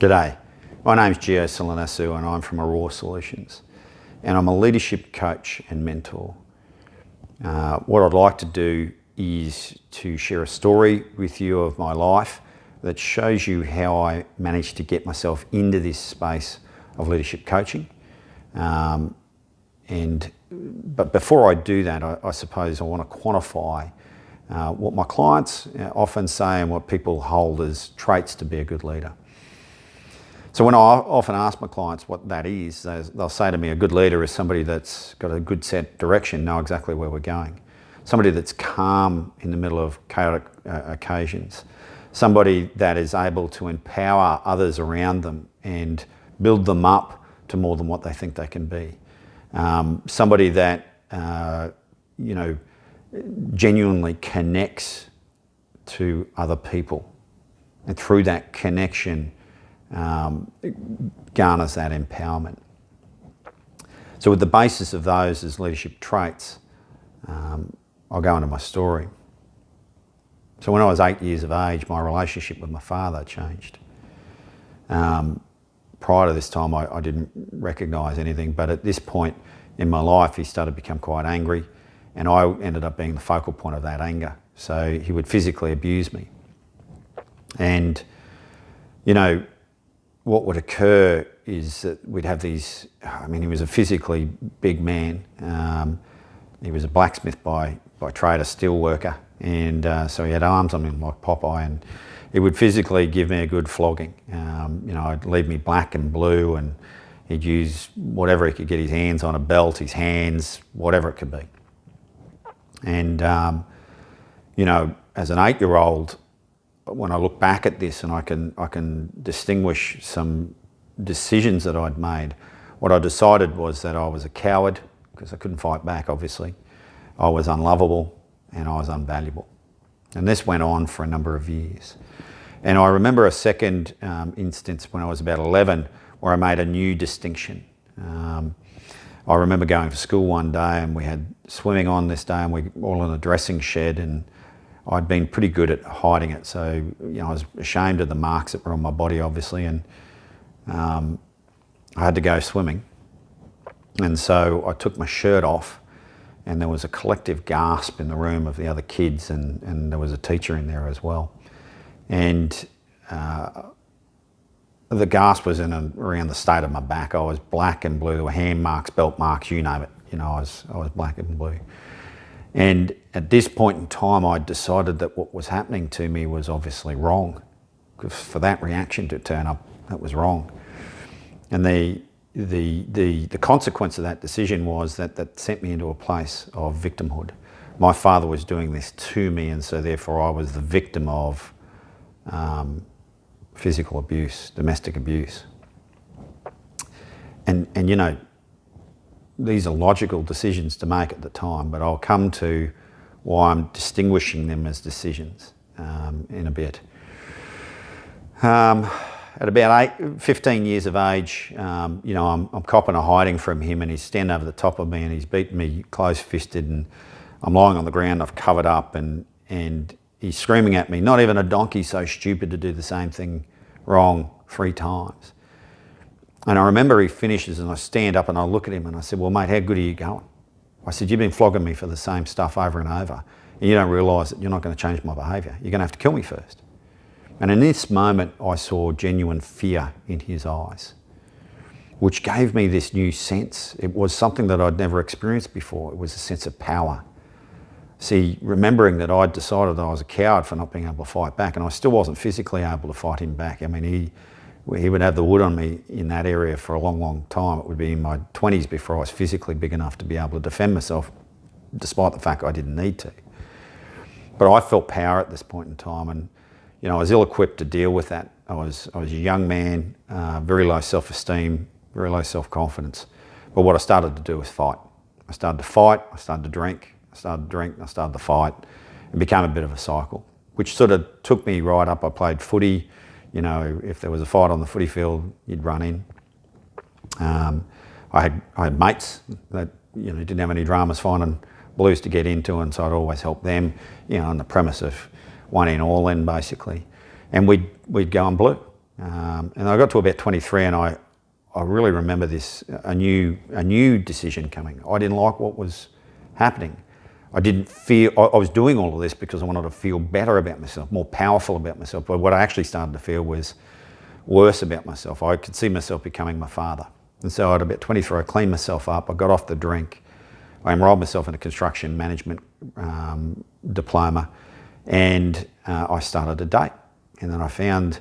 G'day, my name's Gio Silanesu and I'm from Aurore Solutions, and I'm a leadership coach and mentor. What I'd like to do is to share a story with you of my life that shows you how I managed to get myself into this space of leadership coaching. But before I do that, I suppose I want to quantify what my clients often say and what people hold as traits to be a good leader. So when I often ask my clients what that is, they'll say to me, a good leader is somebody that's got a good set direction, know exactly where we're going. Somebody that's calm in the middle of chaotic occasions. Somebody that is able to empower others around them and build them up to more than what they think they can be. Somebody that, genuinely connects to other people. And through that connection, garners that empowerment. So with the basis of those as leadership traits, I'll go into my story. So when I was 8 years of age, my relationship with my father changed. Prior to this time, I didn't recognise anything, but at this point in my life, he started to become quite angry, and I ended up being the focal point of that anger. So he would physically abuse me. And, what would occur is that we'd have these, he was a physically big man. He was a blacksmith by trade, a steel worker. And so he had arms on him like Popeye, and he would physically give me a good flogging. He'd leave me black and blue, and he'd use whatever he could get his hands on, a belt, his hands, whatever it could be. And, as an 8-year-old, when I look back at this and I can distinguish some decisions that I'd made, what I decided was that I was a coward because I couldn't fight back, obviously. I was unlovable and I was unvaluable. And this went on for a number of years. And I remember a second instance when I was about 11 where I made a new distinction. I remember going to school one day and we had swimming on this day and we were all in a dressing shed, and I'd been pretty good at hiding it. So, I was ashamed of the marks that were on my body, obviously, and I had to go swimming. And so I took my shirt off, and there was a collective gasp in the room of the other kids, and there was a teacher in there as well. And the gasp was around the state of my back. I was black and blue. There were hand marks, belt marks, you name it. I was black and blue. And at this point in time, I decided that what was happening to me was obviously wrong. Because for that reaction to turn up, that was wrong. And the consequence of that decision was that sent me into a place of victimhood. My father was doing this to me, and so therefore I was the victim of physical abuse, domestic abuse. And these are logical decisions to make at the time, but I'll come to why I'm distinguishing them as decisions in a bit. At about 15 years of age, I'm copping a hiding from him, and he's standing over the top of me and he's beating me close-fisted, and I'm lying on the ground, I've covered up, and he's screaming at me, not even a donkey so stupid to do the same thing wrong 3 times. And I remember he finishes and I stand up and I look at him and I said, well, mate, how good are you going? I said, you've been flogging me for the same stuff over and over, and you don't realise that you're not going to change my behaviour. You're going to have to kill me first. And in this moment, I saw genuine fear in his eyes, which gave me this new sense. It was something that I'd never experienced before. It was a sense of power. See, remembering that I'd decided that I was a coward for not being able to fight back, and I still wasn't physically able to fight him back. He would have the wood on me in that area for a long, long time. It would be in my 20s before I was physically big enough to be able to defend myself, despite the fact I didn't need to. But I felt power at this point in time, and I was ill-equipped to deal with that. I was a young man, very low self-esteem, very low self-confidence. But what I started to do was fight. I started to fight, I started to drink, I started to drink, I started to fight. It became a bit of a cycle, which sort of took me right up. I played footy. If there was a fight on the footy field, you'd run in. I had mates that didn't have any dramas finding blues to get into, and so I'd always help them, on the premise of one in, all in, basically. And we'd go on blue. And I got to about 23 and I really remember this, a new decision coming. I didn't like what was happening. I didn't feel, I was doing all of this because I wanted to feel better about myself, more powerful about myself. But what I actually started to feel was worse about myself. I could see myself becoming my father. And so at about 23, I cleaned myself up. I got off the drink. I enrolled myself in a construction management diploma, and I started to date. And then I found,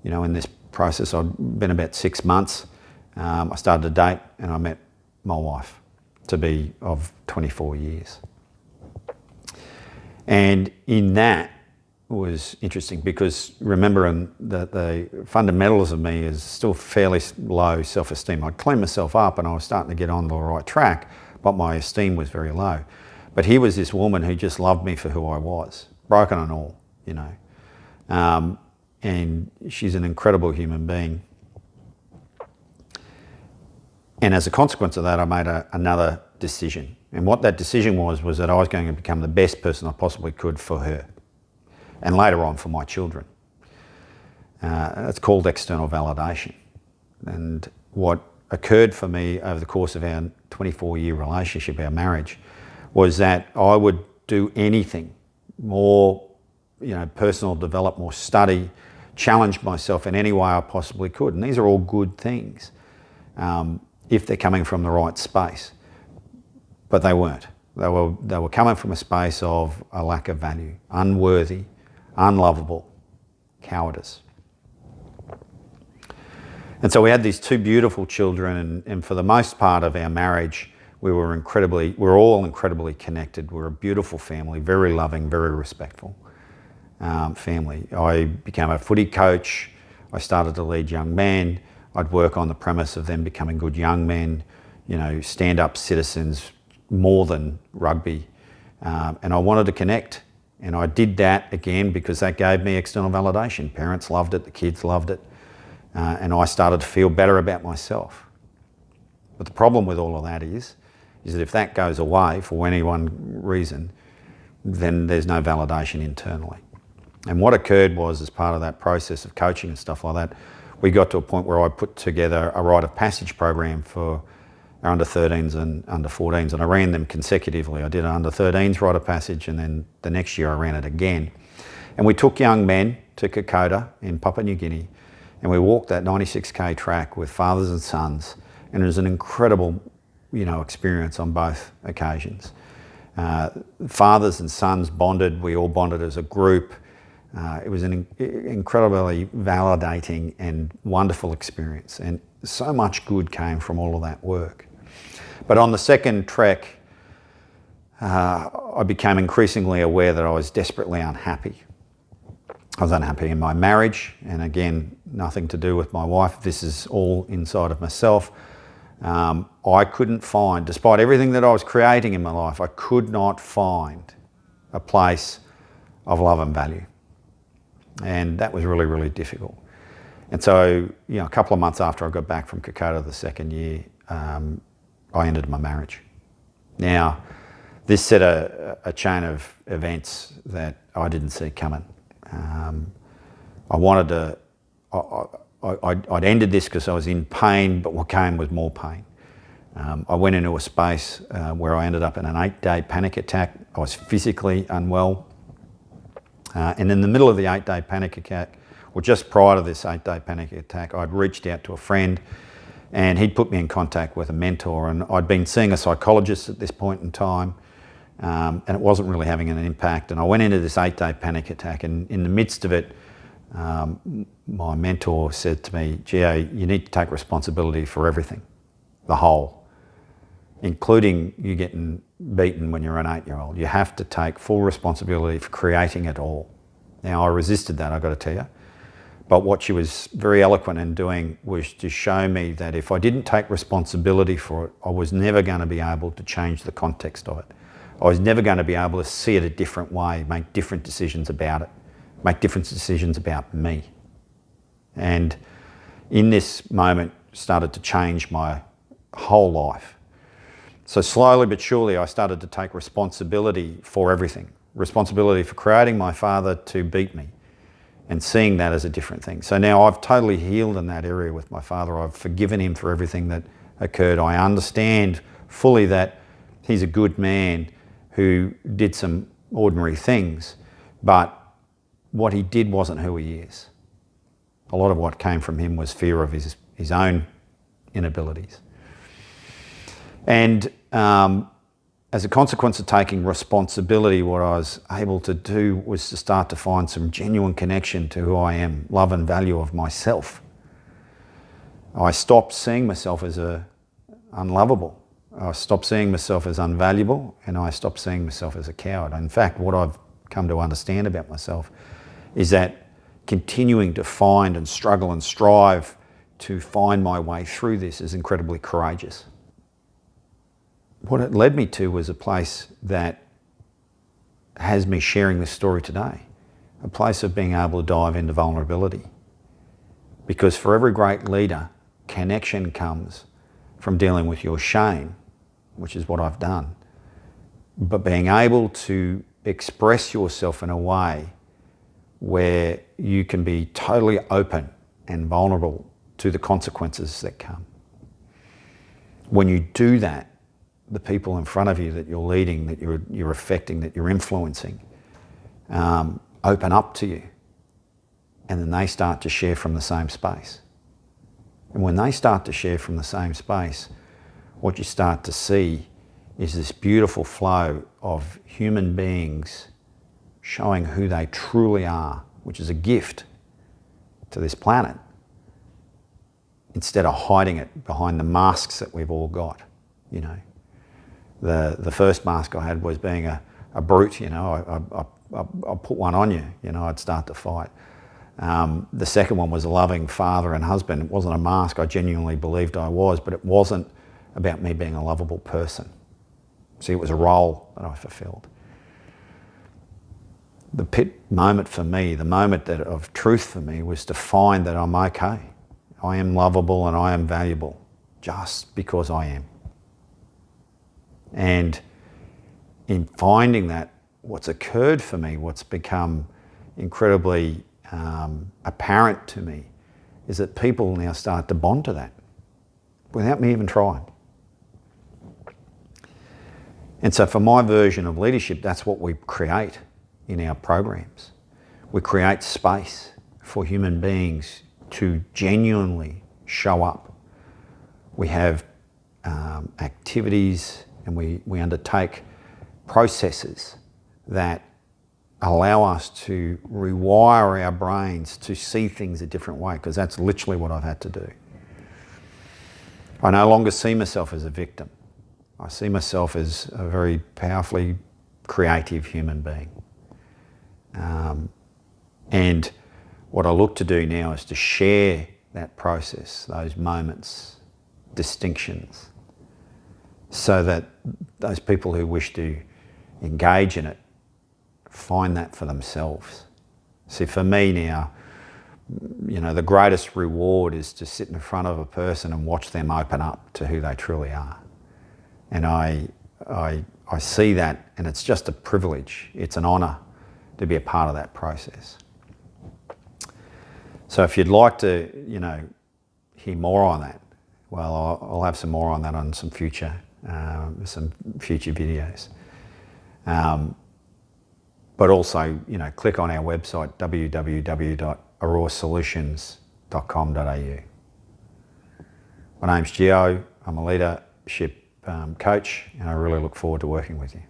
in this process, I'd been about 6 months. I started to date, and I met my wife, to be of 24 years. And in that was interesting because remembering that the fundamentals of me is still fairly low self-esteem. I'd cleaned myself up and I was starting to get on the right track, but my esteem was very low. But here was this woman who just loved me for who I was, broken and all, and she's an incredible human being. And as a consequence of that, I made another decision. And what that decision was that I was going to become the best person I possibly could for her, and later on for my children. It's called external validation. And what occurred for me over the course of our 24-year relationship, our marriage, was that I would do anything, more, personal develop, more study, challenge myself in any way I possibly could. And these are all good things, if they're coming from the right space. But they weren't. They were coming from a space of a lack of value, unworthy, unlovable, cowardice. And so we had these two beautiful children, and for the most part of our marriage, we were all incredibly connected. We're a beautiful family, very loving, very respectful family. I became a footy coach. I started to lead young men. I'd work on the premise of them becoming good young men, stand-up citizens, more than rugby. And I wanted to connect. And I did that again because that gave me external validation. Parents loved it, the kids loved it. And I started to feel better about myself. But the problem with all of that is that if that goes away for any one reason, then there's no validation internally. And what occurred was, as part of that process of coaching and stuff like that, we got to a point where I put together a rite of passage program for our under 13s and under 14s, and I ran them consecutively. I did an under 13s rite of passage, and then the next year I ran it again. And we took young men to Kokoda in Papua New Guinea, and we walked that 96k track with fathers and sons, and it was an incredible, experience on both occasions. Fathers and sons bonded. We all bonded as a group. It was an incredibly validating and wonderful experience, and so much good came from all of that work. But on the second trek, I became increasingly aware that I was desperately unhappy. I was unhappy in my marriage, and again, nothing to do with my wife. This is all inside of myself. I couldn't find, despite everything that I was creating in my life, I could not find a place of love and value. And that was really, really difficult. And so, a couple of months after I got back from Kokoda the second year, I ended my marriage. Now, this set a chain of events that I didn't see coming. I'd ended this because I was in pain, but what came was more pain. I went into a space where I ended up in an 8-day panic attack. I was physically unwell. And in the middle of the 8-day panic attack, or just prior to this 8-day panic attack, I'd reached out to a friend, and he'd put me in contact with a mentor, and I'd been seeing a psychologist at this point in time, and it wasn't really having an impact. And I went into this 8-day panic attack, and in the midst of it, my mentor said to me, "Gio, you need to take responsibility for everything, the whole, including you getting beaten when you're an 8-year-old. You have to take full responsibility for creating it all." Now, I resisted that, I've got to tell you. But what she was very eloquent in doing was to show me that if I didn't take responsibility for it, I was never going to be able to change the context of it. I was never going to be able to see it a different way, make different decisions about it, make different decisions about me. And in this moment, started to change my whole life. So slowly but surely, I started to take responsibility for everything. Responsibility for creating my father to beat me, and seeing that as a different thing. So now I've totally healed in that area with my father. I've forgiven him for everything that occurred. I understand fully that he's a good man who did some ordinary things, but what he did wasn't who he is. A lot of what came from him was fear of his own inabilities. And as a consequence of taking responsibility, what I was able to do was to start to find some genuine connection to who I am, love and value of myself. I stopped seeing myself as unlovable. I stopped seeing myself as unvaluable, and I stopped seeing myself as a coward. In fact, what I've come to understand about myself is that continuing to find and struggle and strive to find my way through this is incredibly courageous. What it led me to was a place that has me sharing this story today, a place of being able to dive into vulnerability. Because for every great leader, connection comes from dealing with your shame, which is what I've done, but being able to express yourself in a way where you can be totally open and vulnerable to the consequences that come. When you do that, the people in front of you that you're leading, that you're affecting, that you're influencing, open up to you, and then they start to share from the same space. And when they start to share from the same space, what you start to see is this beautiful flow of human beings showing who they truly are, which is a gift to this planet, instead of hiding it behind the masks that we've all got, you know. The first mask I had was being a brute, you know. I put one on you, you know, I'd start to fight. The second one was a loving father and husband. It wasn't a mask, I genuinely believed I was, but it wasn't about me being a lovable person. See, it was a role that I fulfilled. The moment for me, the moment of truth for me, was to find that I'm okay. I am lovable and I am valuable just because I am. And in finding that, what's occurred for me, what's become incredibly apparent to me, is that people now start to bond to that without me even trying. And so for my version of leadership, that's what we create in our programs. We create space for human beings to genuinely show up. We have activities, and we undertake processes that allow us to rewire our brains to see things a different way, because that's literally what I've had to do. I no longer see myself as a victim. I see myself as a very powerfully creative human being. And what I look to do now is to share that process, those moments, distinctions, so that those people who wish to engage in it find that for themselves. See, for me now, you know, the greatest reward is to sit in front of a person and watch them open up to who they truly are. And I see that, and it's just a privilege. It's an honour to be a part of that process. So if you'd like to, you know, hear more on that, well, I'll have some more on that on some future videos. But also, you know, click on our website, www.auroresolutions.com.au. My name's Gio. I'm a leadership coach, and I really look forward to working with you.